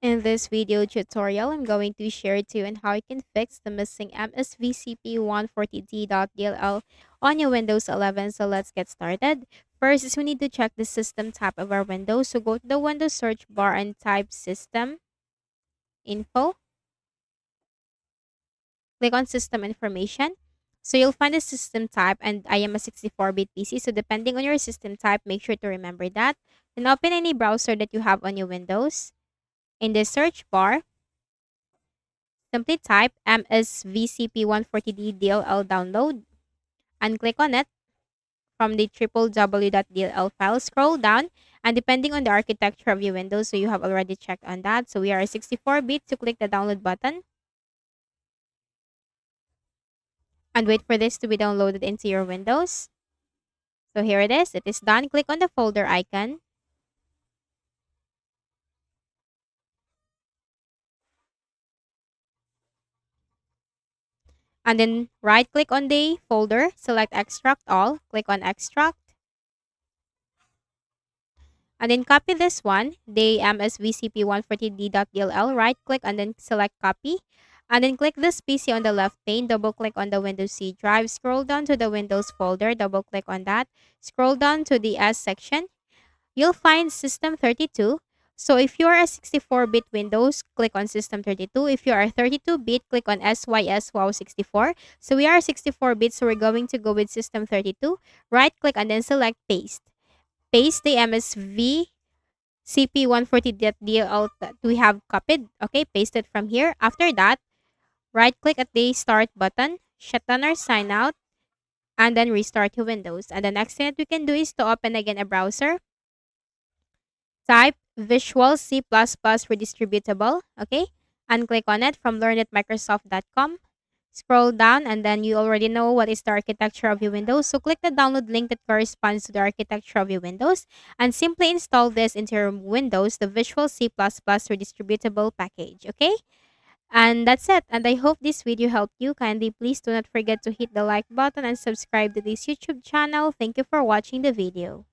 In this video tutorial, I'm going to share to you on how you can fix the missing Msvcp140d.dll on your Windows 11. So let's get started. First is we need to check the system tab of our Windows. So go to the Windows search bar and type system info. Click on system information. So you'll find the system type and I am a 64-bit PC. So depending on your system type, make sure to remember that. Then open any browser that you have on your Windows. In the search bar, simply type msvcp140d.dll download and click on it from the www.dll file. Scroll down and depending on the architecture of your Windows, so you have already checked on that. So we are 64-bit, so click the download button and wait for this to be downloaded into your Windows. So here it is. It is done. Click on the folder icon and then right click on the folder, select extract all, click on extract. And then copy this one, the msvcp140d.dll, right click and then select copy. And then click this PC on the left pane, double click on the Windows C drive, scroll down to the Windows folder, double click on that, scroll down to the S section. You'll find System 32. So if you are a 64-bit Windows, click on System 32. If you are 32-bit, click on SYSWOW64. So we are 64-bit, so we're going to go with System 32. Right click and then select paste. Paste the MSV CP140.dll that we have copied. Okay, paste it from here. After that, right click at the start button, shut down or sign out, and then restart your Windows. And the next thing that we can do is to open again a browser. Type Visual C++ redistributable. Okay, and click on it from learn@microsoft.com. Scroll down and then you already know what is the architecture of your Windows. So click the download link that corresponds to the architecture of your Windows and simply install this into your Windows, the Visual C++ redistributable package. Okay? And that's it. And I hope this video helped you. Kindly please do not forget to hit the like button and subscribe to this YouTube channel. Thank you for watching the video.